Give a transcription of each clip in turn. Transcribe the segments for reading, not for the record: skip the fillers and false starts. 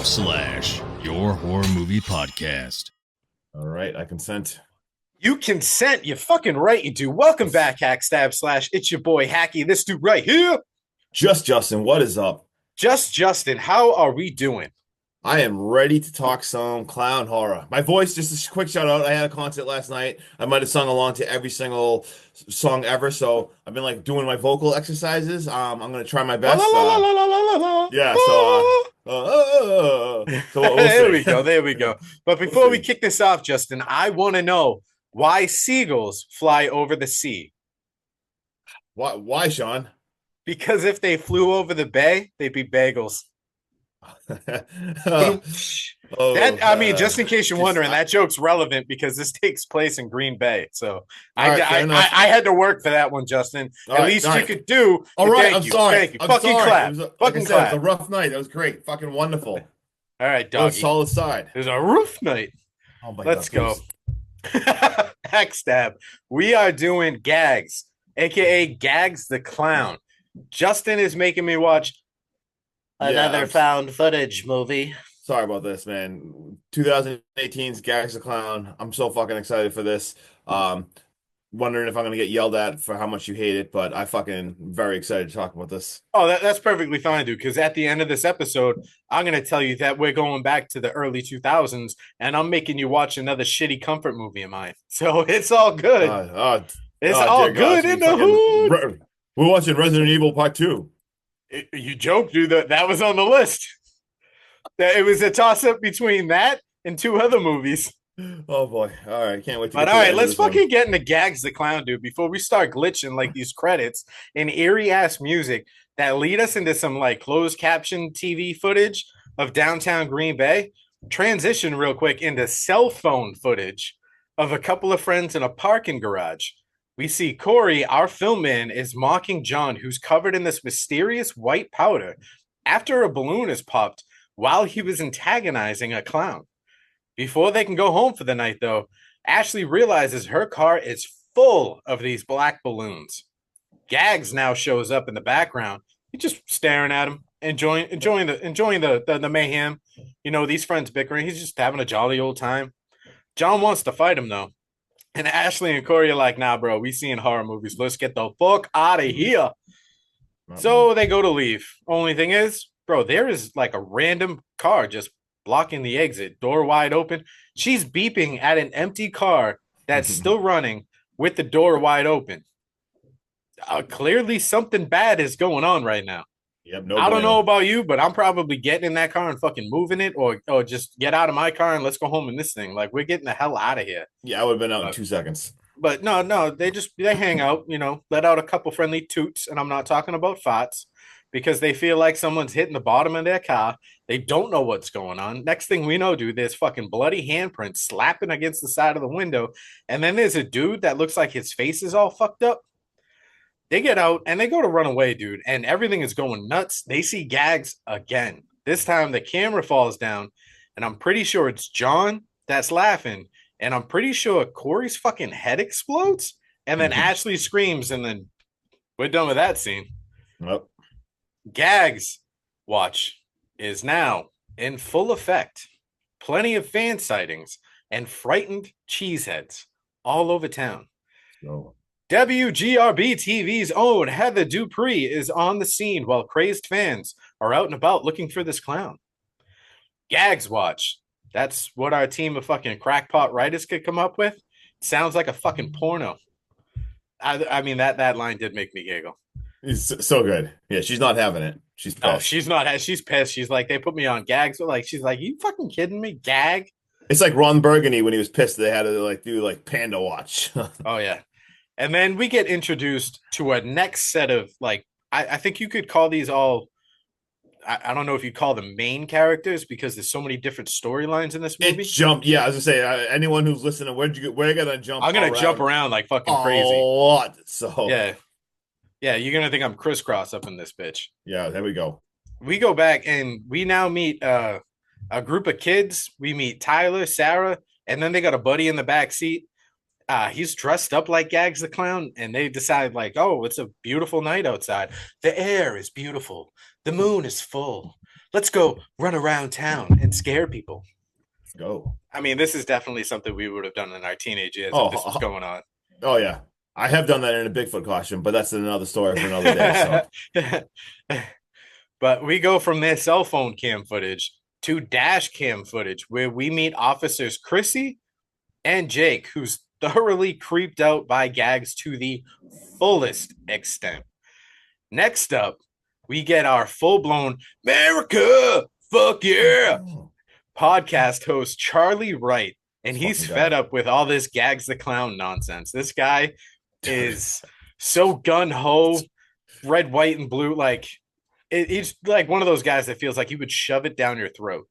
your horror movie podcast. All right, I consent. You consent. You're fucking right, you do. Welcome back, Hack Stab Slash. It's your boy Hacky. This dude right here. Just Justin, what is up? Just Justin, how are we doing? I am ready to talk some clown horror. My voice, just a quick shout out. I had a concert last night. I might have sung along to every single song ever, so I've been like doing my vocal exercises. I'm gonna try my best. Yeah, so we'll There see. we go. There we go. But before we kick this off, Justin, I want to know why seagulls fly over the sea. Why, Sean? Because if they flew over the bay, they'd be bagels. Just in case you're wondering, that joke's relevant because this takes place in Green Bay. So I had to work for that one, Justin. At least you could do. All right, I'm sorry. Thank you. Fucking clap. Fucking clap. It was a rough night. That was great. Fucking wonderful. All right, doggy. Solid side. There's a roof night. Oh my Let's God, go. Hack Stab. We are doing Gags, aka Gags the Clown. Justin is making me watch another found footage movie. Sorry about this, man. 2018's Gags the Clown. I'm so fucking excited for this. Wondering if I'm gonna get yelled at for how much you hate it, but I fucking very excited to talk about this. Oh, that's perfectly fine, dude. Because at the end of this episode, I'm gonna tell you that we're going back to the early 2000s, and I'm making you watch another shitty comfort movie of mine. So it's all good. It's all good in the hood. We're watching Resident Evil Part 2. You joked, dude. That was on the list. It was a toss-up between that and two other movies. Oh boy! All right, can't wait. But all right, let's fucking get into Gags the Clown, dude. Before we start glitching like these credits and eerie ass music that lead us into some like closed caption TV footage of downtown Green Bay. Transition real quick into cell phone footage of a couple of friends in a parking garage. We see Corey, our film man, is mocking John, who's covered in this mysterious white powder after a balloon is popped while he was antagonizing a clown. Before they can go home for the night, though, Ashley realizes her car is full of these black balloons. Gags now shows up in the background. He's just staring at him, enjoying the mayhem. You know, these friends bickering. He's just having a jolly old time. John wants to fight him, though. And Ashley and Corey are like, nah, bro, we seeing horror movies. Let's get the fuck out of here. So they go to leave. Only thing is, bro, there is like a random car just blocking the exit, door wide open. She's beeping at an empty car that's still running with the door wide open. Clearly something bad is going on right now. Yep, I don't know about you, but I'm probably getting in that car and fucking moving it, or just get out of my car and let's go home in this thing. Like, we're getting the hell out of here. Yeah, I would have been out in 2 seconds. But no, they hang out, let out a couple friendly toots, and I'm not talking about farts, because they feel like someone's hitting the bottom of their car. They don't know what's going on. Next thing we know, dude, there's fucking bloody handprints slapping against the side of the window, and then there's a dude that looks like his face is all fucked up. They get out and they go to run away, dude, and everything is going nuts. They see Gags again. This time the camera falls down, and I'm pretty sure it's John that's laughing, and I'm pretty sure Corey's fucking head explodes, and then Ashley screams, and then we're done with that scene. Yep. Gags watch is now in full effect. Plenty of fan sightings and frightened cheeseheads all over town. So. WGRB TV's own Heather Dupree is on the scene while crazed fans are out and about looking for this clown. Gags watch. That's what our team of fucking crackpot writers could come up with. Sounds like a fucking porno. I mean, that line did make me giggle. It's so good. Yeah, she's not having it. She's pissed. No, she's not. She's pissed. She's like, they put me on Gags. She's like, you fucking kidding me? Gag? It's like Ron Burgundy when he was pissed they had to do Panda Watch. Oh, yeah. And then we get introduced to a next set of I think you could call these all. I don't know if you call them main characters because there's so many different storylines in this movie. Yeah, I was gonna say anyone who's listening, where you gonna jump? I'm gonna jump around like fucking crazy. A lot. So yeah, you're gonna think I'm crisscross up in this bitch. Yeah, there we go. We go back and we now meet a group of kids. We meet Tyler, Sarah, and then they got a buddy in the back seat. He's dressed up like Gags the Clown, and they decide oh, it's a beautiful night outside. The air is beautiful. The moon is full. Let's go run around town and scare people. Let's go. I mean, this is definitely something we would have done in our teenage years if this was Oh, going on. oh yeah. I have done that in a Bigfoot costume, but that's another story for another day. So But we go from their cell phone cam footage to dash cam footage where we meet officers Chrissy and Jake, who's thoroughly creeped out by Gags to the fullest extent. Next up, we get our full-blown America, fuck yeah, podcast host Charlie Wright, and he's fed up with all this Gags the Clown nonsense. This guy is so gun-ho, red, white, and blue. Like, he's like one of those guys that feels like he would shove it down your throat.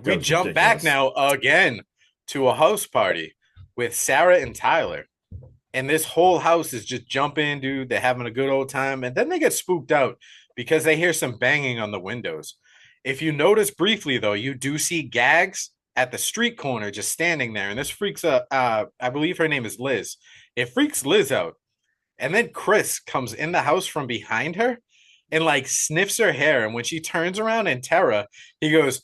We jump back now again to a house party with Sarah and Tyler. And this whole house is just jumping, dude. They're having a good old time. And then they get spooked out because they hear some banging on the windows. If you notice briefly, though, you do see Gags at the street corner just standing there. And this freaks I believe her name is Liz. It freaks Liz out. And then Chris comes in the house from behind her and like sniffs her hair. And when she turns around in terror, he goes,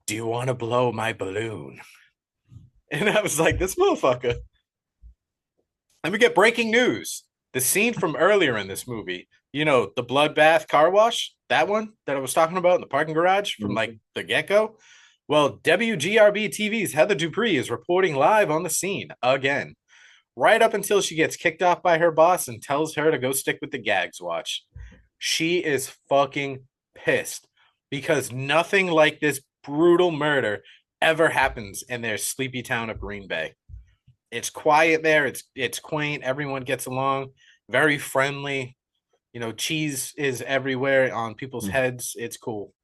"Do you want to blow my balloon?" And I was like, this motherfucker. Let me get breaking news. The scene from earlier in this movie, you know, the bloodbath car wash, that one that I was talking about in the parking garage from like the get-go. Well, WGRB TV's Heather Dupree is reporting live on the scene again, right up until she gets kicked off by her boss and tells her to go stick with the Gags watch. She is fucking pissed because nothing like this brutal murder ever happens in their sleepy town of Green Bay. It's quiet there. It's quaint. Everyone gets along. Very friendly. You know, cheese is everywhere on people's heads. It's cool.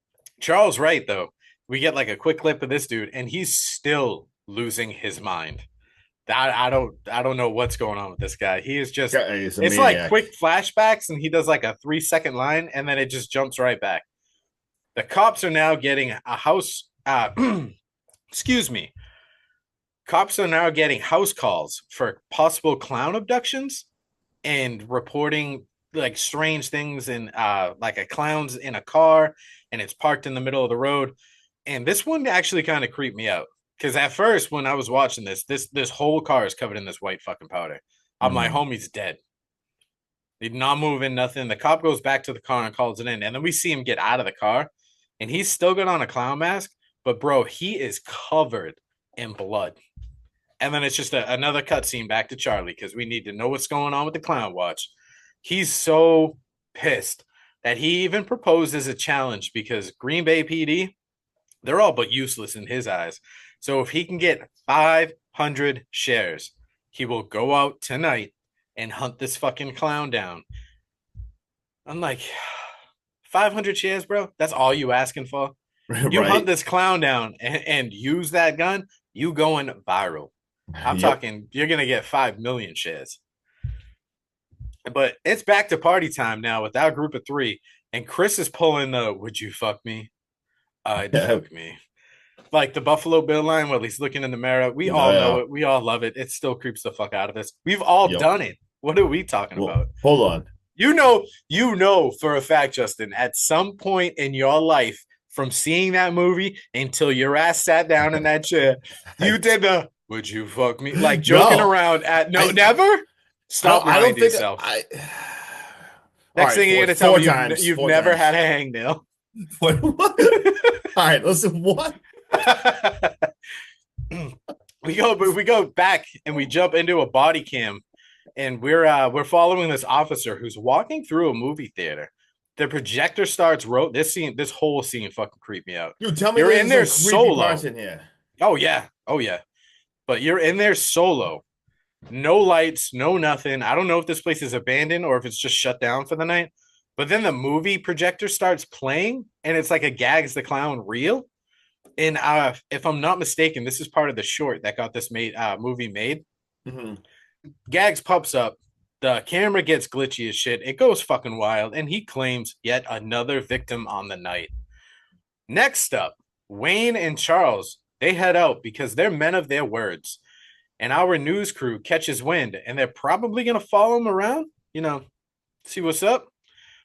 Charles Wright, though, we get like a quick clip of this dude, and he's still losing his mind. I don't know what's going on with this guy. He is just it's like quick flashbacks, and he does like a 3-second line, and then it just jumps right back. The cops are now getting a house. Excuse me. Cops are now getting house calls for possible clown abductions and reporting like strange things in like a clown's in a car and it's parked in the middle of the road. And this one actually kind of creeped me out because at first when I was watching this whole car is covered in this white fucking powder. I'm like, homie's dead. He's not moving, nothing. The cop goes back to the car and calls it in. And then we see him get out of the car and he's still got on a clown mask. But bro, he is covered in blood. And then it's just another cutscene back to Charlie because we need to know what's going on with the clown watch. He's so pissed that he even proposes a challenge because Green Bay PD, they're all but useless in his eyes. So if he can get 500 shares, he will go out tonight and hunt this fucking clown down. I'm like, 500 shares, bro? That's all you asking for? You hunt this clown down and use that gun, you going viral. I'm talking, you're going to get 5 million shares. But it's back to party time now with our group of 3. And Chris is pulling the, "Would you fuck me? I'd fuck me." Like the Buffalo Bill line where he's looking in the mirror. We all know it. We all love it. It still creeps the fuck out of us. We've all done it. What are we talking about? Hold on. You know for a fact, Justin, at some point in your life, from seeing that movie until your ass sat down in that chair, you did the "Would you fuck me?" Like joking around at never? Stop lying to yourself. Next thing you're gonna tell me you've never had a hangnail. What? All right, listen, what? we go back and we jump into a body cam and we're following this officer who's walking through a movie theater. The projector starts this whole scene fucking creeped me out. Dude, tell me you're in there solo. In here. Oh yeah. But you're in there solo. No lights, no nothing. I don't know if this place is abandoned or if it's just shut down for the night. But then the movie projector starts playing and it's like a Gags the Clown reel. And if I'm not mistaken, this is part of the short that got this movie made. Mm-hmm. Gags pops up. The camera gets glitchy as shit. It goes fucking wild. And he claims yet another victim on the night. Next up, Wayne and Charles, they head out because they're men of their words. And our news crew catches wind and they're probably going to follow him around, see what's up.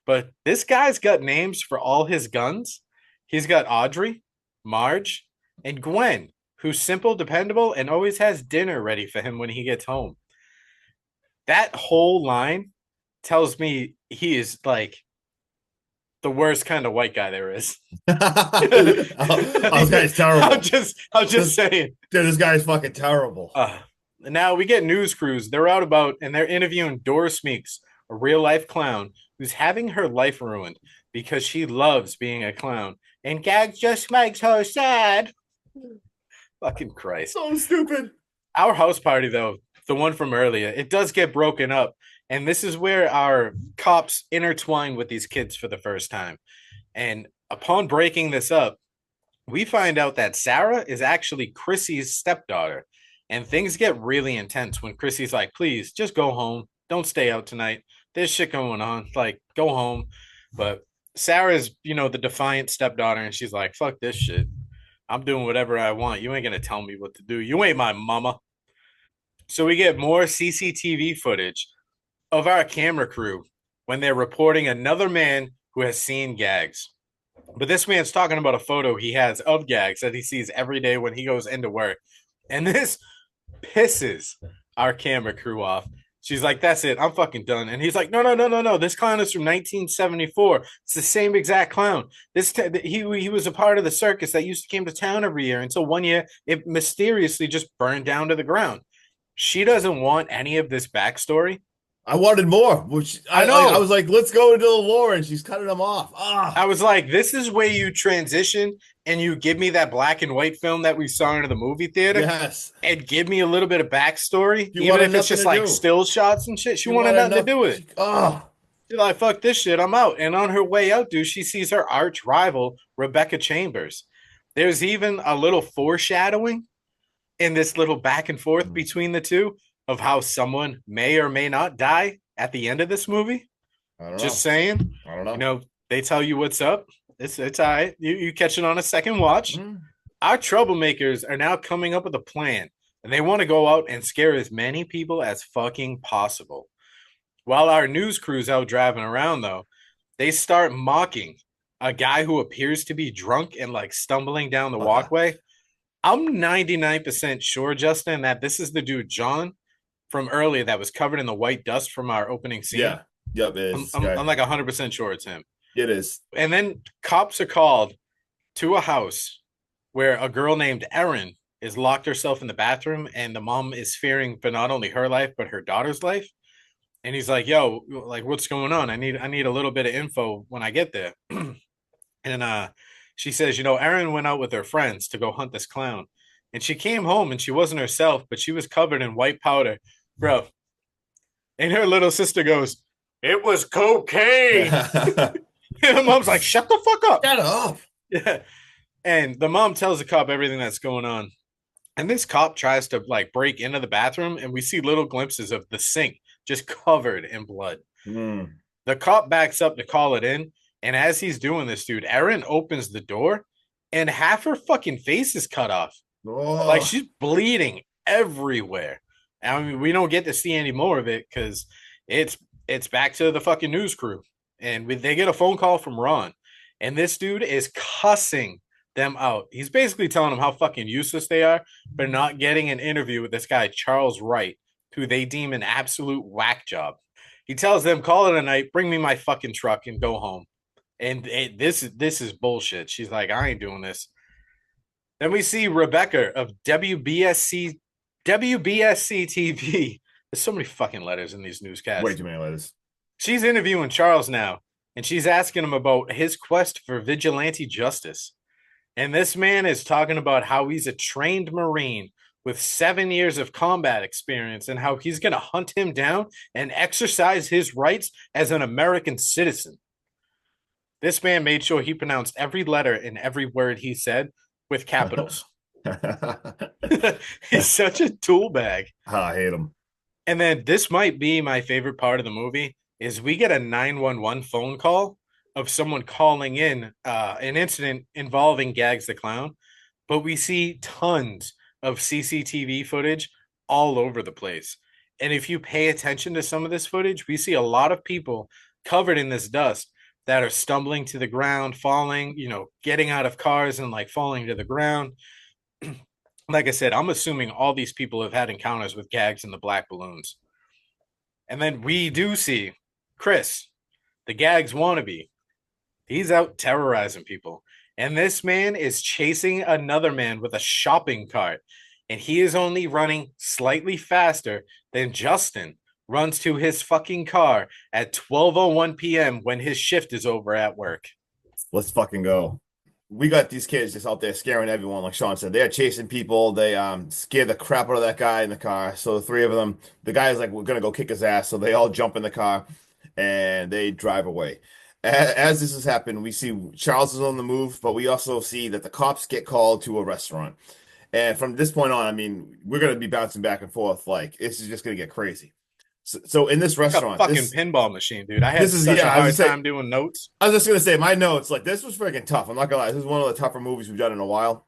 But this guy's got names for all his guns. He's got Audrey, Marge, and Gwen, who's simple, dependable, and always has dinner ready for him when he gets home. That whole line tells me he is like the worst kind of white guy there is. This guy's terrible. I'm just saying. Dude, this guy's fucking terrible. Now we get news crews. They're out about and they're interviewing Doris Meeks, a real life clown who's having her life ruined because she loves being a clown. And Gags just makes her sad. Fucking Christ. So stupid. Our house party, though, the one from earlier, it does get broken up. And this is where our cops intertwine with these kids for the first time. And upon breaking this up, we find out that Sarah is actually Chrissy's stepdaughter. And things get really intense when Chrissy's like, please, just go home. Don't stay out tonight. There's shit going on. Like, go home. But Sarah's, the defiant stepdaughter, and she's like, fuck this shit. I'm doing whatever I want. You ain't going to tell me what to do. You ain't my mama. So we get more CCTV footage of our camera crew when they're reporting another man who has seen Gags. But this man's talking about a photo he has of Gags that he sees every day when he goes into work. And this pisses our camera crew off. She's like, that's it. I'm fucking done. And he's like, no. This clown is from 1974. It's the same exact clown. He was a part of the circus that used to come to town every year until one year it mysteriously just burned down to the ground. She doesn't want any of this backstory. I wanted more, which I know. I was like, let's go into the lore, and she's cutting them off. I was like, this is where you transition and you give me that black and white film that we saw in the movie theater. Yes. And give me a little bit of backstory. Even if it's just like still shots and shit. She wanted nothing to do with it. She's like, fuck this shit, I'm out. And on her way out, dude, she sees her arch rival, Rebecca Chambers. There's even a little foreshadowing in this little back and forth between the two of how someone may or may not die at the end of this movie. I don't know. Just saying. I don't know. They tell you what's up. It's all right. You catch it on a second watch. Mm-hmm. Our troublemakers are now coming up with a plan, and they want to go out and scare as many people as fucking possible. While our news crew's out driving around, though, they start mocking a guy who appears to be drunk and like stumbling down the walkway. I'm 99% sure, Justin, that this is the dude, John, from earlier that was covered in the white dust from our opening scene. Yeah. Yep. It is. I'm like 100% sure it's him. It is. And then cops are called to a house where a girl named Erin is locked herself in the bathroom, and the mom is fearing for not only her life, but her daughter's life. And he's like, yo, like, what's going on? I need a little bit of info when I get there. And she says, Erin went out with her friends to go hunt this clown. And she came home and she wasn't herself, but she was covered in white powder. Bro. And her little sister goes, it was cocaine. And the mom's like, shut the fuck up. Shut up. Yeah. And the mom tells the cop everything that's going on. And this cop tries to like break into the bathroom, and we see little glimpses of the sink just covered in blood. Mm. The cop backs up to call it in. And as he's doing this, dude, Erin opens the door and half her fucking face is cut off. Oh. Like she's bleeding everywhere. I mean, we don't get to see any more of it because it's back to the fucking news crew. And they get a phone call from Ron. And this dude is cussing them out. He's basically telling them how fucking useless they are for not getting an interview with this guy, Charles Wright, who they deem an absolute whack job. He tells them, call it a night, bring me my fucking truck and go home. And this is bullshit. She's like, I ain't doing this. Then we see Rebecca of WBSC TV. There's so many fucking letters in these newscasts. Way too many letters. She's interviewing Charles now, and she's asking him about his quest for vigilante justice. And this man is talking about how he's a trained Marine with 7 years of combat experience and how he's going to hunt him down and exercise his rights as an American citizen. This man made sure he pronounced every letter in every word he said with capitals. He's such a tool bag. I hate him. And then this might be my favorite part of the movie is we get a 911 phone call of someone calling in an incident involving Gags the Clown, but we see tons of CCTV footage all over the place. And if you pay attention to some of this footage, we see a lot of people covered in this dust. that are stumbling to the ground, falling, getting out of cars and like falling to the ground. Like I said, I'm assuming all these people have had encounters with Gags and the black balloons. And then we do see Chris, the Gags wannabe. He's out terrorizing people. And this man is chasing another man with a shopping cart. And he is only running slightly faster than Justin runs to his fucking car at 12:01 p.m. when his shift is over at work. Let's fucking go. We got these kids just out there scaring everyone, like Sean said. They're chasing people. They scare the crap out of that guy in the car. So the three of them, the guy is like, we're gonna go kick his ass. So they all jump in the car and they drive away. As this has happened, we see Charles is on the move, but we also see that the cops get called to a restaurant. And from this point on, I mean, we're gonna be bouncing back and forth. Like this is just gonna get crazy. So in this Like a restaurant, fucking this pinball machine, dude. I had this is such a yeah, I was hard gonna say time doing notes. I was just gonna say my notes, like this was freaking tough. I'm not gonna lie, this is one of the tougher movies we've done in a while.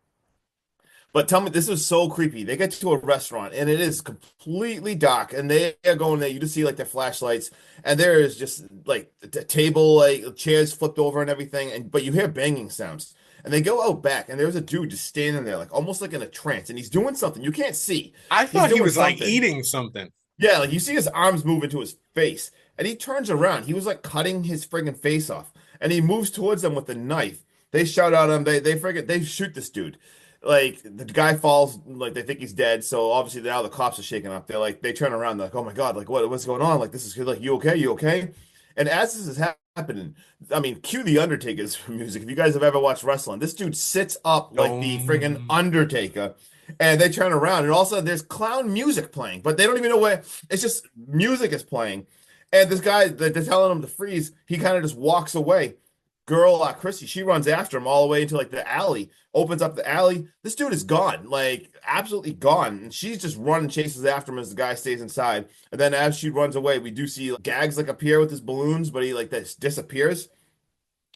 But tell me, this was so creepy. They get to a restaurant and it is completely dark, and they are going there. You just see like their flashlights, and there is just like the table, like chairs flipped over and everything. And but you hear banging sounds, and they go out back, and there's a dude just standing there, like almost like in a trance, and he's doing something you can't see. I He's thought he doing was like something. eating something. Yeah, like you see his arms move into his face, and he turns around. He was like cutting his friggin' face off, and he moves towards them with a knife. They shout at him. They shoot this dude. Like the guy falls, like they think he's dead. So obviously now the cops are shaking up. They turn around. They're like, oh my God, like what's going on? Like this is like you okay? You okay? And as this is happening, I mean, cue the Undertaker's music. If you guys have ever watched wrestling, this dude sits up like the friggin' Undertaker. And they turn around, and all of a sudden there's clown music playing, but they don't even know where. It's just music is playing, and this guy that they're telling him to freeze, he kind of just walks away. Girl, Chrissy, she runs after him all the way into like the alley, opens up the alley. This dude is gone, like absolutely gone, and she's just running, chases after him as the guy stays inside. And then as she runs away, we do see Gags like appear with his balloons, but he like this disappears.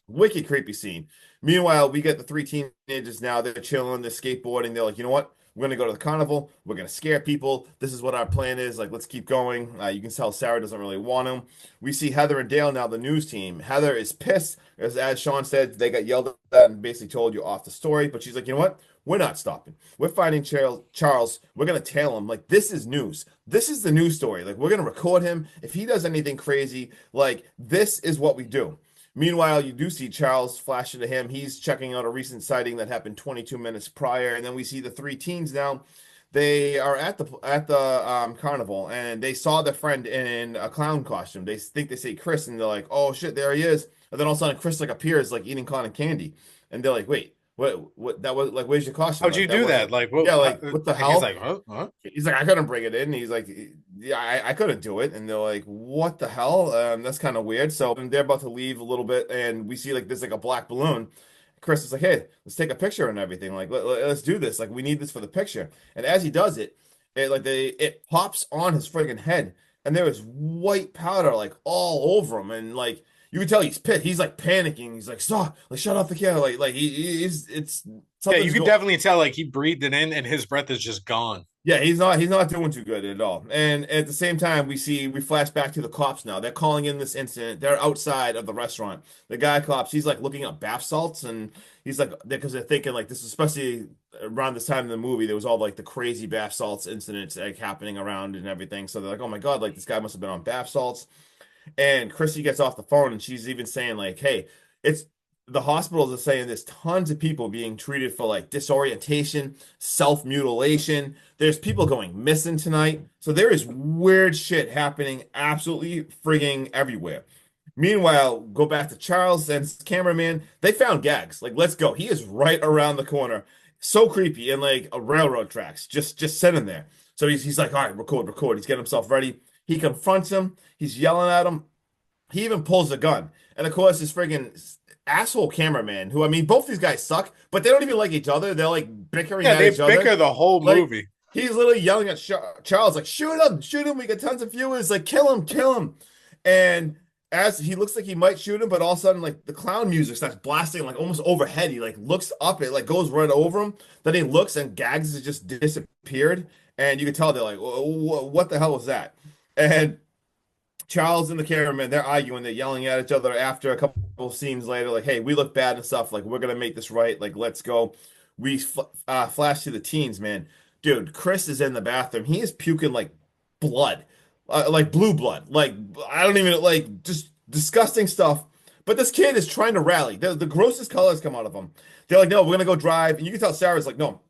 Wicked creepy scene. Meanwhile, we get the three teenagers now. They're chilling, they're skateboarding. They're like, you know what? We're gonna go to the carnival. We're gonna scare people. This is what our plan is. Like, let's keep going. You can tell Sarah doesn't really want him. We see Heather and Dale now, the news team. Heather is pissed, as Sean said, they got yelled at and basically told you off the story. But she's like, you know what? We're not stopping. We're finding Charles. We're gonna tail him. Like, this is news. This is the news story. Like, we're gonna record him. If he does anything crazy, like this is what we do. Meanwhile, you do see Charles flash into him. He's checking out a recent sighting that happened 22 minutes prior, and then we see the three teens now. They are at the carnival, and they saw their friend in a clown costume. They think they say Chris, and they're like, "Oh shit, there he is!" And then all of a sudden, Chris like appears, like eating cotton candy, and they're like, "Wait, what? That was like, where's your costume? How'd Like, you do that? wasn't-" Like, what? Yeah, like what the He's hell? like, huh? Huh? He's like, I couldn't bring it in. He's like, yeah, I couldn't do it. And they're like, what the hell? That's kind of weird. So they're about to leave a little bit, and we see like there's like a black balloon. Chris is like, hey, let's take a picture and everything. Like, let's do this. Like, we need this for the picture. And as he does it, it pops on his friggin' head, and there is white powder like all over him, and like you can tell he's pissed. He's like panicking. He's like, stop, like shut off the camera. Like he's it's Yeah, you something's could going. definitely tell like he breathed it in and his breath is just gone. Yeah, he's not doing too good at all. And at the same time, we flash back to the cops now. They're calling in this incident. They're outside of the restaurant. The guy cops, he's like looking at bath salts, and he's like because they're thinking like this, especially around this time in the movie, there was all like the crazy bath salts incidents like happening around and everything. So they're like, oh my God, like this guy must have been on bath salts. And Chrissy gets off the phone, and she's even saying like, hey, it's the hospitals are saying there's tons of people being treated for like disorientation, self-mutilation. There's people going missing tonight. So there is weird shit happening absolutely frigging everywhere. Meanwhile, go back to Charles and his cameraman. They found Gags. Like, let's go. He is right around the corner. So creepy, and like a railroad tracks, just sitting there. So he's like, all right, record. He's getting himself ready. He confronts him. He's yelling at him. He even pulls a gun. And of course, this friggin' asshole cameraman, who I mean, both these guys suck, but they don't even like each other. They're like bickering Yeah, at they each other. bicker the whole Like, movie. he's literally yelling at Charles, like, shoot him. We get tons of viewers. Like, kill him. And as he looks like he might shoot him, but all of a sudden, like, the clown music starts blasting, like, almost overhead. He, like, looks up, it, like, goes right over him. Then he looks, and Gags has just disappeared. And you can tell they're like, what the hell was that? And Charles and the cameraman, they're arguing, they're yelling at each other after a couple of scenes later, like, hey, we look bad and stuff. Like, we're gonna make this right. Like, let's go. We flash to the teens, man. Dude, Chris is in the bathroom. He is puking like blood, like blue blood. Like, I don't even like just disgusting stuff. But this kid is trying to rally. The grossest colors come out of him. They're like, no, we're gonna go drive. And you can tell Sarah's like, no,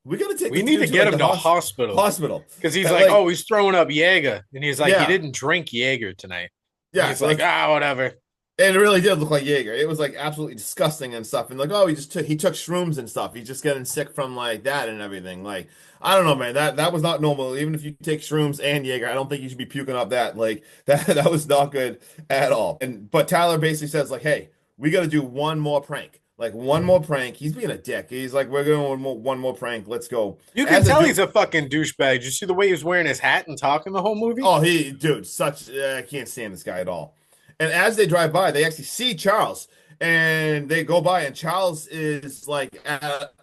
we gotta take We this need to dude get like him the to hospital hospital. because he's And, like, oh, he's throwing up Jaeger, and he's like, he yeah, didn't drink Jaeger tonight. And yeah. he's So like, whatever. and it really did look like Jaeger. It was like absolutely disgusting and stuff. And like, oh, he took shrooms and stuff. He's just getting sick from like that and everything. Like, I don't know, man. That was not normal. Even if you take shrooms and Jaeger, I don't think you should be puking up that. Like that was not good at all. And but Tyler basically says like, hey, we got to do one more prank. Like one more prank. He's being a dick. He's like, we're going one more prank. Let's go. You can tell he's a fucking douchebag. Did you see the way he was wearing his hat and talking the whole movie? Oh, dude, I can't stand this guy at all. And as they drive by, they actually see Charles, and they go by, and Charles is like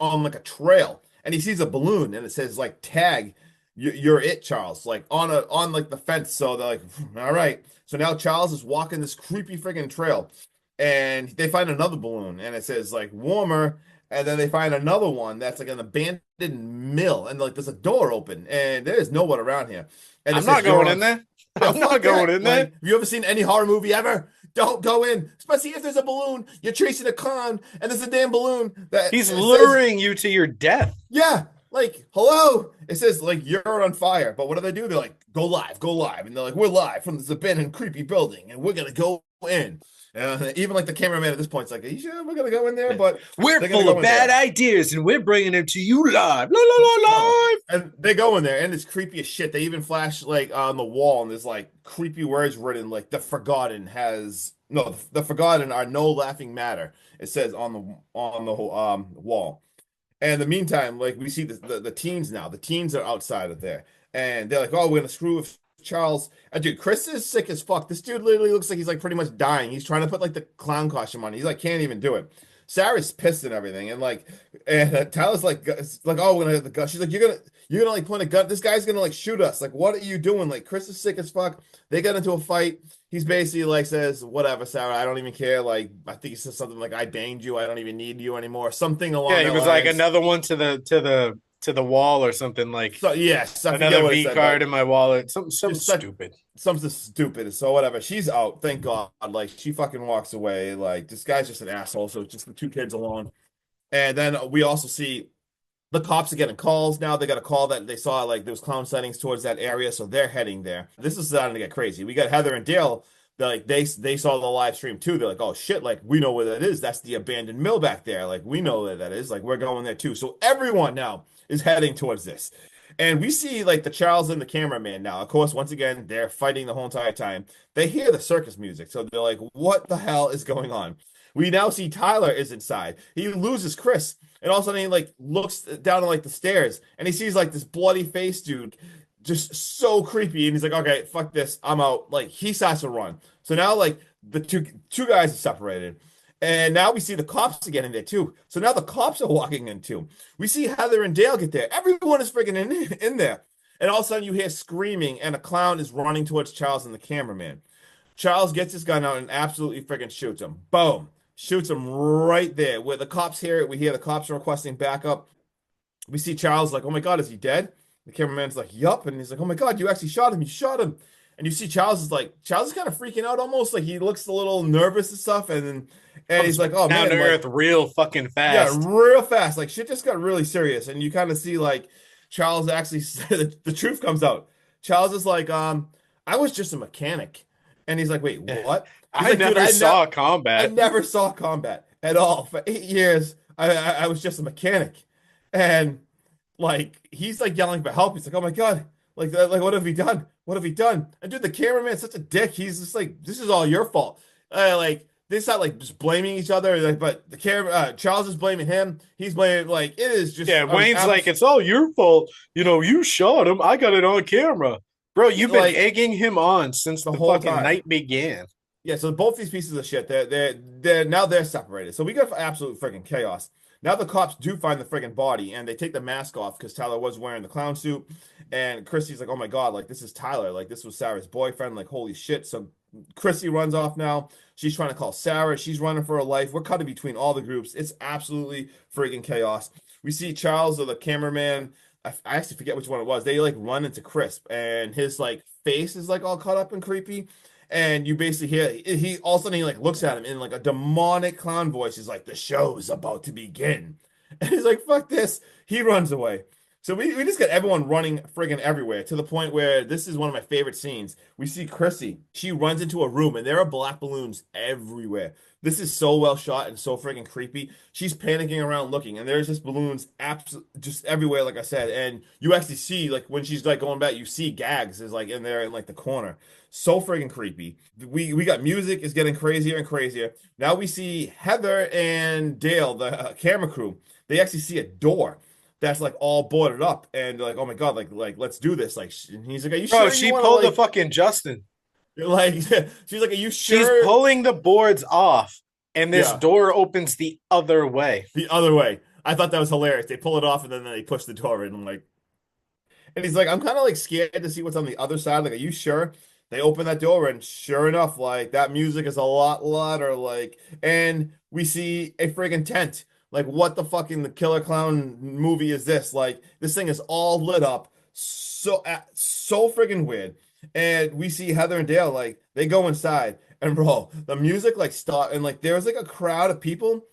on like a trail, and he sees a balloon, and it says like tag, you're it, Charles, like on like the fence. So they're like, all right. So now Charles is walking this creepy freaking trail, and they find another balloon, and it says like warmer. And then they find another one that's like an abandoned mill, and like there's a door open, and there's no one around here. And I'm not going in there. Yeah, I'm not going in there. Like, have you ever seen any horror movie ever? Don't go in, especially if there's a balloon. You're chasing a clown, and there's a damn balloon that He's luring you to your death. Yeah, like hello. It says like you're on fire, but what do they do? They're like go live, and they're like we're live from this abandoned creepy building, and we're gonna go in. Even like the cameraman at this point is like, are you sure we're gonna go in there? But we're full of bad ideas, and we're bringing them to you live, live. And they go in there, and it's creepy as shit. They even flash like on the wall, and there's like creepy words written, like the Forgotten the Forgotten are no laughing matter. It says on the wall. And in the meantime, like we see the teens now. The teens are outside of there, and they're like, "Oh, we're gonna screw with Charles." And dude, Chris is sick as fuck. This dude literally looks like he's like pretty much dying. He's trying to put like the clown costume on. He's like can't even do it. Sarah's pissed and everything, and Tyler's like, "Oh, we're gonna have the gun." She's like, "You're gonna like point a gun. This guy's gonna like shoot us. Like, what are you doing?" Like, Chris is sick as fuck. They get into a fight. He's basically like says, "Whatever, Sarah. I don't even care." Like, I think he says something like, "I banged you. I don't even need you anymore." Something along. Yeah, he that was lines. like another one to the wall or something like. So yes, another V card in my wallet. Something stupid. Something stupid. So whatever. She's out. Thank God. Like she fucking walks away. Like this guy's just an asshole. So it's just the two kids alone. And then we also see the cops are getting calls now. They got a call that they saw like there was clown sightings towards that area, so they're heading there. This is starting to get crazy. We got Heather and Dale. They saw the live stream too. They're like, oh shit, like we know where that is. That's the abandoned mill back there. Like we know where that is. Like we're going there too. So everyone now is heading towards this. And we see like the Charles and the cameraman now. Of course, once again, they're fighting the whole entire time. They hear the circus music. So they're like, what the hell is going on? We now see Tyler is inside. He loses Chris. And all of a sudden he like looks down like the stairs and he sees like this bloody face dude just so creepy. And he's like, okay, fuck this. I'm out. Like he starts to run. So now like the two guys are separated. And now we see the cops again in there too. So now the cops are walking in too. We see Heather and Dale get there. Everyone is freaking in there. And all of a sudden you hear screaming and a clown is running towards Charles and the cameraman. Charles gets his gun out and absolutely freaking shoots him. Boom. Shoots him right there. Where the cops hear it, we hear the cops are requesting backup. We see Charles like, oh my God, is he dead? The cameraman's like, yup. And he's like, oh my God, you actually shot him. You shot him. And you see Charles is kind of freaking out almost. Like he looks a little nervous and stuff. And he's like, oh man. Down to earth real fucking fast. Yeah, real fast. Like shit just got really serious. And you kind of see like Charles actually the truth comes out. Charles is like, I was just a mechanic. And he's like, wait, what? I never saw combat. I never saw combat at all. For 8 years, I was just a mechanic. And like he's like yelling for help. He's like, oh my God, like what have he done? What have he done? And dude, the cameraman's such a dick. He's just like, this is all your fault. Like they start like just blaming each other. Like, but the camera Charles is blaming him. He's blaming like it is just Wayne's like, it's all your fault. You know, you shot him. I got it on camera. Bro, you've been egging him on since the whole fucking night began. Yeah, so both these pieces of shit, they're now they're separated. So we got absolute freaking chaos. Now the cops do find the friggin' body and they take the mask off because Tyler was wearing the clown suit. And Chrissy's like, oh my God, like this is Tyler. Like this was Sarah's boyfriend. Like, holy shit. So Chrissy runs off now. She's trying to call Sarah. She's running for her life. We're cutting between all the groups. It's absolutely friggin' chaos. We see Charles or the cameraman. I actually forget which one it was. They like run into Crisp and his like face is like all cut up and creepy. And you basically hear he all of a sudden he like looks at him in like a demonic clown voice. He's like, the show is about to begin. And he's like, fuck this. He runs away. So we just got everyone running friggin' everywhere to the point where this is one of my favorite scenes. We see Chrissy. She runs into a room and there are black balloons everywhere. This is so well shot and so friggin' creepy. She's panicking around looking, and there's just balloons just everywhere, like I said. And you actually see, like, when she's like going back, you see Gags is like in there in like the corner. So friggin' creepy. We got music is getting crazier and crazier. Now we see Heather and Dale, the camera crew. They actually see a door that's like all boarded up, and they're like, oh my God, like let's do this. Like, and he's like, are you Bro, sure she you wanna, pulled the like, fucking Justin. like she's like, are you She's sure? pulling the boards off, and this Yeah. door opens the other way. The other way. I thought that was hilarious. They pull it off and then they push the door in. I'm like, and he's like, I'm kind of like scared to see what's on the other side. Like, are you sure? They open that door, and sure enough, like that music is a lot louder. Like, and we see a friggin' tent. Like, what the fucking the Killer Clown movie is this? Like, this thing is all lit up, so friggin' weird. And we see Heather and Dale, like, they go inside, and bro, the music like start, and like there's like a crowd of people,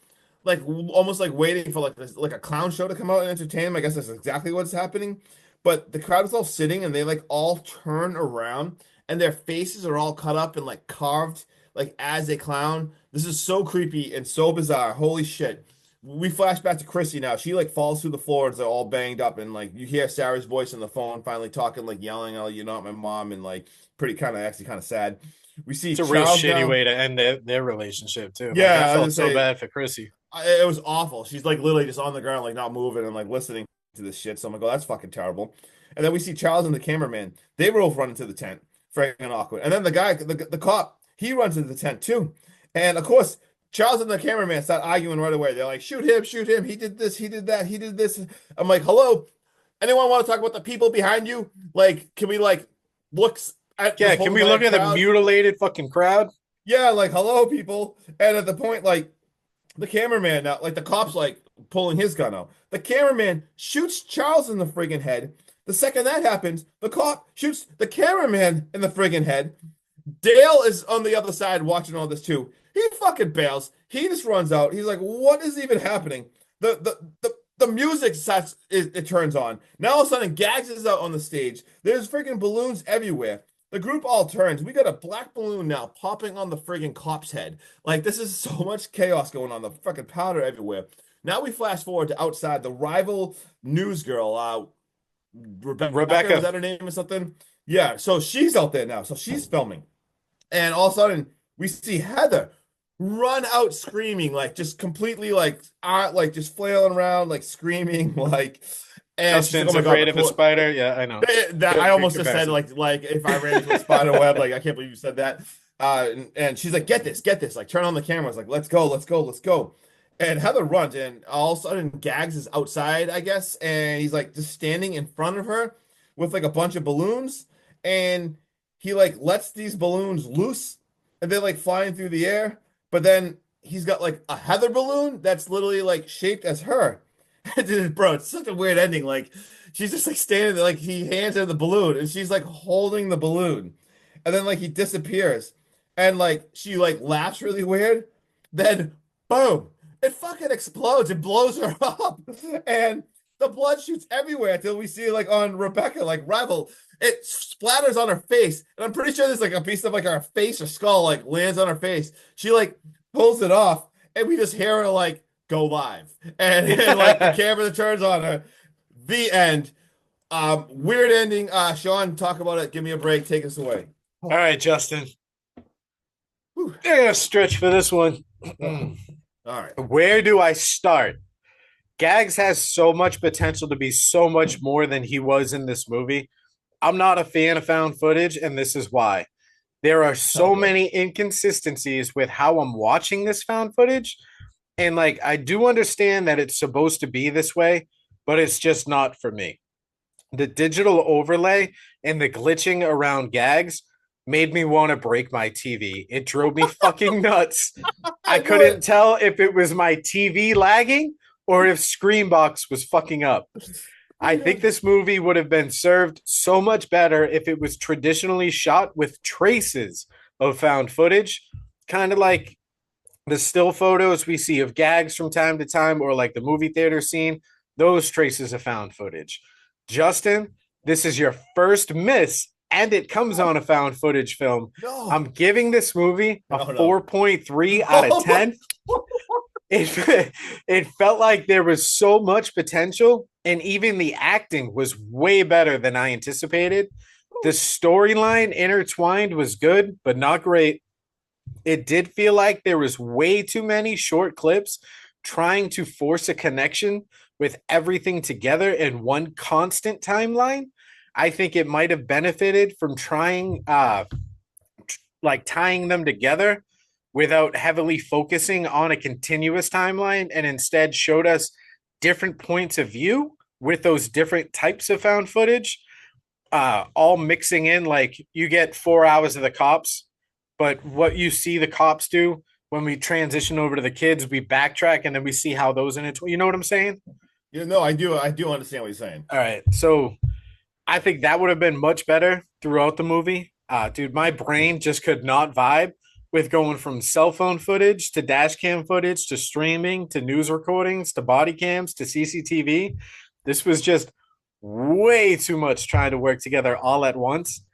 like almost like waiting for like this, like a clown show to come out and entertain them. I guess that's exactly what's happening. But the crowd is all sitting and they like all turn around and their faces are all cut up and like carved like as a clown. This is so creepy and so bizarre. Holy shit. We flash back to Chrissy now. She like falls through the floor and they're all banged up and like you hear Sarah's voice on the phone finally talking, like yelling, oh, you're not my mom, and like pretty kind of actually kind of sad. We see It's a real Charles shitty now. way to end their relationship too. Like, Yeah, I I felt was so gonna say, bad for Chrissy. it was awful. She's like literally just on the ground, like not moving and like listening to this shit. So I'm like, oh, that's fucking terrible. And then we see Charles and the cameraman. They both run into the tent, freaking awkward. And then the guy, the cop, he runs into the tent too. And of course, Charles and the cameraman start arguing right away. They're like, shoot him, shoot him. He did this, he did that, he did this. I'm like, hello, anyone want to talk about the people behind you? Like, can we like look at Yeah, this can whole we look at the crowd? mutilated fucking crowd? Yeah, like hello, people. And at the point, like the cameraman now, like the cop's like pulling his gun out. The cameraman shoots Charles in the friggin' head. The second that happens, the cop shoots the cameraman in the friggin' head. Dale is on the other side watching all this too. He fucking bails. He just runs out. He's like, what is even happening? The music starts, it turns on. Now all of a sudden, Gags is out on the stage. There's freaking balloons everywhere. The group all turns. We got a black balloon now popping on the friggin' cop's head. Like, this is so much chaos going on. The fucking powder everywhere. Now we flash forward to outside. The rival news girl, Rebecca, is Rebecca. that her name or something? Yeah, so she's out there now. So she's filming. And all of a sudden, we see Heather run out screaming, like just completely like just flailing around, like screaming, like. And she's Justin's like, oh my afraid God, of a spider. Yeah, I know. that I Good almost just said comparison. like if I ran into a spider web, like I can't believe you said that. And she's like, get this, like turn on the cameras, like let's go, let's go, let's go. And Heather runs, and all of a sudden Gags is outside, I guess, and he's like just standing in front of her with like a bunch of balloons, and he like lets these balloons loose, and they're like flying through the air. But then he's got like a Heather balloon that's literally like shaped as her. Dude, bro, it's such a weird ending. Like she's just like standing there, like he hands her the balloon, and she's like holding the balloon, and then like he disappears, and like she like laughs really weird. Then boom, it fucking explodes. It blows her up, and the blood shoots everywhere until we see like on Rebecca, like Revel. It splatters on her face, and I'm pretty sure there's like a piece of like her face or skull like lands on her face. She like pulls it off, and we just hear her like go live, and like the camera turns on her. The end. Weird ending. Sean, talk about it. Give me a break. Take us away. All right, Justin. Whew. Yeah, stretch for this one. All right. Where do I start? Gags has so much potential to be so much more than he was in this movie. I'm not a fan of found footage, and this is why. There are so Okay. many inconsistencies with how I'm watching this found footage. And like I do understand that it's supposed to be this way, but it's just not for me. The digital overlay and the glitching around gags made me want to break my TV. It drove me fucking nuts. I I knew couldn't it. tell if it was my TV lagging or if Screenbox was fucking up. I think this movie would have been served so much better if it was traditionally shot with traces of found footage, kind of like the still photos we see of gags from time to time, or like the movie theater scene, those traces of found footage. Justin, this is your first miss, and it comes on a found footage film. I'm No, giving this movie a no, no. 4.3 out of Oh my 10. It felt like there was so much potential, and even the acting was way better than I anticipated. The storyline intertwined was good, but not great. It did feel like there was way too many short clips trying to force a connection with everything together in one constant timeline. I think it might have benefited from trying like tying them together without heavily focusing on a continuous timeline, and instead showed us different points of view with those different types of found footage, all mixing in. Like you get 4 hours of the cops, but what you see the cops do when we transition over to the kids, we backtrack and then we see how those in it. You know what I'm saying? Yeah, no, I do. I do understand what you're saying. All right. So I think that would have been much better throughout the movie. Dude, my brain just could not vibe with going from cell phone footage to dash cam footage to streaming to news recordings to body cams to CCTV. This was just way too much trying to work together all at once.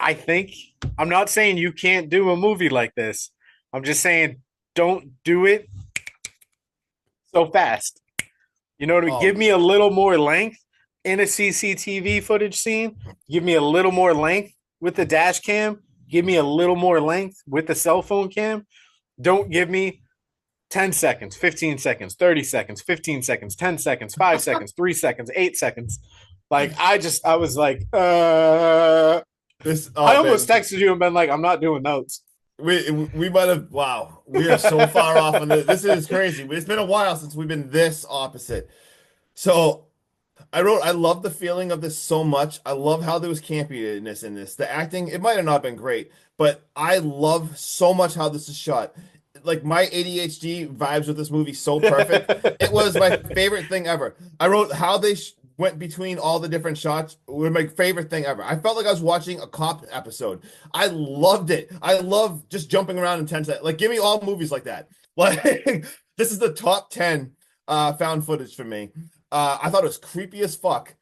I think I'm not saying you can't do a movie like this. I'm just saying don't do it so fast. You know what I mean? Give Oh, me a little more length in a CCTV footage scene. Give me a little more length with the dash cam. Give me a little more length with the cell phone cam. Don't give me 10 seconds, 15 seconds, 30 seconds, 15 seconds, 10 seconds, 5 seconds, 3 seconds, 8 seconds. Like I was like, this. I Oh almost man, texted you and been like, I'm not doing notes. we might have. Wow, we are so far off on this. This is crazy. It's been a while since we've been this opposite. So I wrote, I love the feeling of this so much. I love how there was campiness in this. The acting, it might have not been great, but I love so much how this is shot. Like my ADHD vibes with this movie so perfect. It was my favorite thing ever. I wrote how they went between all the different shots were my favorite thing ever. I felt like I was watching a cop episode. I loved it. I love just jumping around in 10 seconds. Like give me all movies like that. Like this is the top 10 found footage for me. I thought it was creepy as fuck,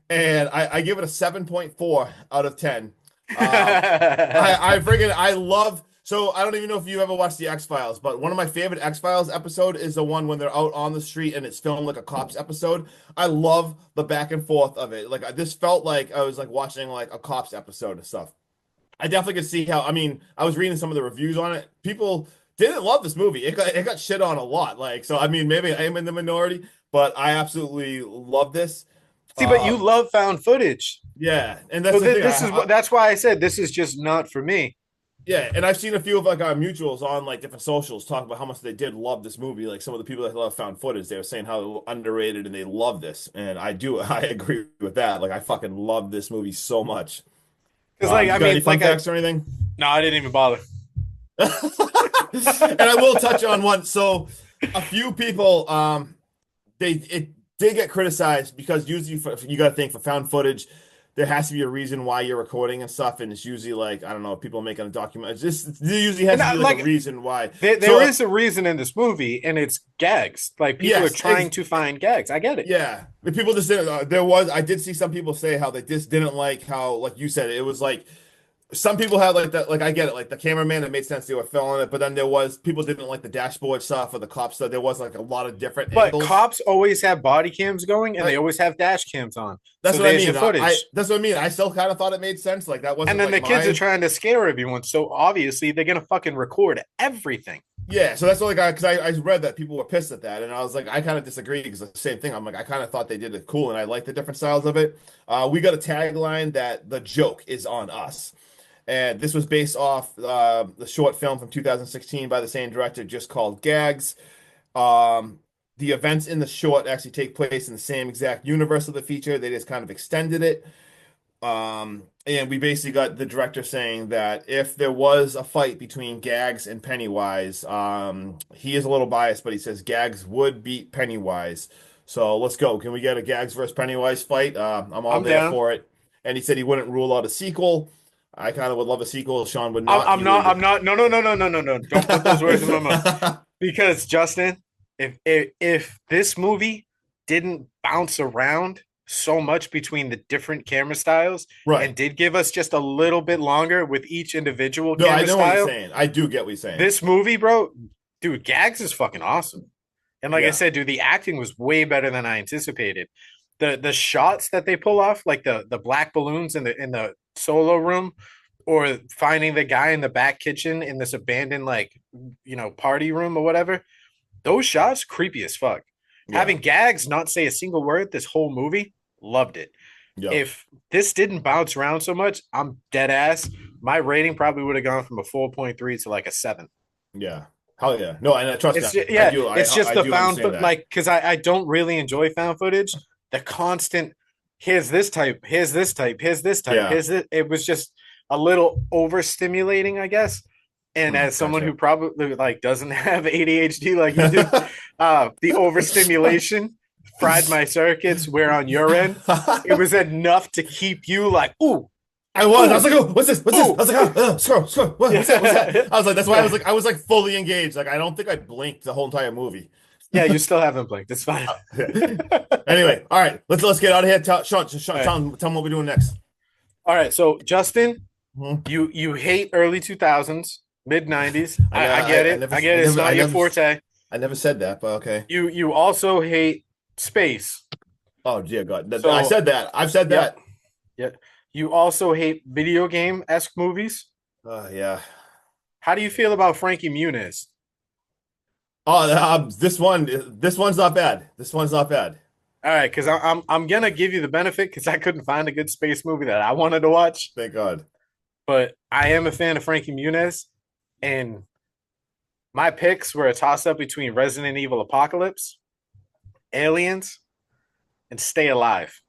and I give it a 7.4 out of 10. I friggin' I love. So I don't even know if you ever watched the X-Files, but one of my favorite X-Files episode is the one when they're out on the street and it's filmed like a cops episode. I love the back and forth of it. Like this felt like I was like watching like a cops episode and stuff. I definitely could see how. I mean, I was reading some of the reviews on it. People didn't love this movie. It got shit on a lot. Like so, I mean, maybe I am in the minority, but I absolutely love this. See, but you Um, love found footage. yeah, and that's So the thing. this is what that's why I said this is just not for me. Yeah, and I've seen a few of like our mutuals on like different socials talk about how much they did love this movie. Like some of the people that love found footage, they were saying how underrated and they love this. And I do, I agree with that. Like I fucking love this movie so much. Because like You I got any mean, fun facts or anything? no, I didn't even bother. And I will touch on one. So a few people, they it did get criticized because usually you got to think for found footage, there has to be a reason why you're recording and stuff, and it's usually like I don't know, people making a document. It's just there usually has And to I, be like a like reason why. there is a reason in this movie, and it's gags. Like people are Yes, trying to find gags. I get it. yeah, the people just didn't. There was I did see some people say how they just didn't like how like you said it was like some people had like that, like I get it, like the cameraman, it made sense they were filming it, but then there was people didn't like the dashboard stuff or the cop stuff. There was like a lot of different But angles. cops always have body cams going, and they Like, always have dash cams on. that's So what I there's mean. your footage. That's what I mean. I still kind of thought it made sense. Like that And wasn't then like the kids are my trying to scare everyone. So obviously they're gonna fucking record everything. yeah. So that's what like because I read that people were pissed at that, and I was like I kind of disagree because the same thing. I'm like I kind of thought they did it cool, and I like the different styles of it. We got a tagline that the joke is on us. And this was based off the short film from 2016 by the same director, just called Gags. The events in the short actually take place in the same exact universe of the feature. They just kind of extended it. And we basically got the director saying that if there was a fight between Gags and Pennywise, he is a little biased, but he says Gags would beat Pennywise. So let's go. Can we get a Gags versus Pennywise fight? I'm all I'm there down. for it. And he said he wouldn't rule out a sequel. I kind of would love a sequel. Sean would I'm, not. I'm He not. I'm would. not. No, no, no, no, no, no, no. Don't put those words in my mouth. Because Justin, if this movie didn't bounce around so much between the different camera styles and Right. did give us just a little bit longer with each individual No, I camera know what you're style, saying. I do get what you're saying. this movie, bro, dude, Gags is fucking awesome. And like I Yeah. said, dude, the acting was way better than I anticipated. The shots that they pull off, like the black balloons in the solo room, or finding the guy in the back kitchen in this abandoned party room or whatever, those shots creepy as fuck. Yeah. Having Gags not say a single word this whole movie, loved it. Yep. If this didn't bounce around so much, I'm dead ass. My rating probably would have gone from a 4.3 to like a 7. Yeah. Hell yeah. No, and trust me, It's just, yeah, it's just I the do found understand that. like because I don't really enjoy found footage. The constant here's this type, here's this type, here's this type, Yeah. here's this. It was just a little overstimulating, I guess. And as someone Gotcha. who probably like doesn't have ADHD like you do, the overstimulation fried my circuits. Where on your end, it was enough to keep you like, ooh, I was. I was ooh, like, oh, what's this? What's this? I ooh. was like, oh, scroll. What's that? What's that? I was like, that's why I was like fully engaged. Like, I don't think I blinked the whole entire movie. Yeah, you still haven't blinked. It's fine. Anyway, all right, let's get out of here. Sean, Right. tell him what we're doing next. All right, so Justin, Mhm. you hate early 2000s, mid 90s. I I- get I it. never- I get it. I It's never- not I your never- forte. I never said that, but okay. You also hate space. Oh dear God, So- I said that. I've said Yep. that. Yeah. You also hate video game-esque movies. Yeah. How do you feel about Frankie Muniz? Oh, this one's not bad. This one's not bad. All right, because I'm gonna give you the benefit because I couldn't find a good space movie that I wanted to watch, Thank God. but I am a fan of Frankie Muniz, and my picks were a toss-up between Resident Evil Apocalypse, Aliens, and Stay Alive.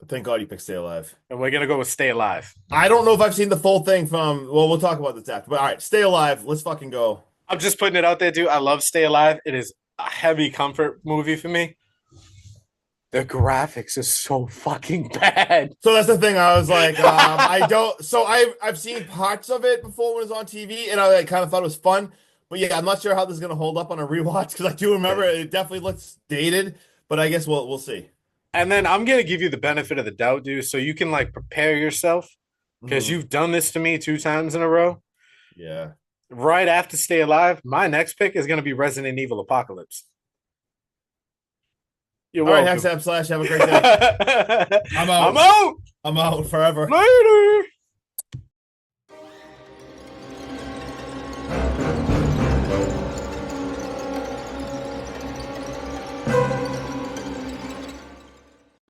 Thank God you picked Stay Alive. And we're gonna go with Stay Alive. I don't know if I've seen the full thing from. Well, we'll talk about this after. But all right, Stay Alive. Let's fucking go. I'm just putting it out there, dude. I love Stay Alive. It is a heavy comfort movie for me. The graphics is so fucking bad. So that's the thing. I was like, I don't. So I've seen parts of it before when it was on TV, and I like, kind of thought it was fun. But yeah, I'm not sure how this is gonna hold up on a rewatch because I do remember it definitely looks dated. But I guess we'll see. And then I'm gonna give you the benefit of the doubt, dude, so you can like prepare yourself because Mhm. you've done this to me 2 times in a row. Yeah. Right after Stay Alive, my next pick is gonna be Resident Evil Apocalypse. You're All right, welcome. Hacksap Slash. Have a great day. I'm out. out. I'm out forever. Later.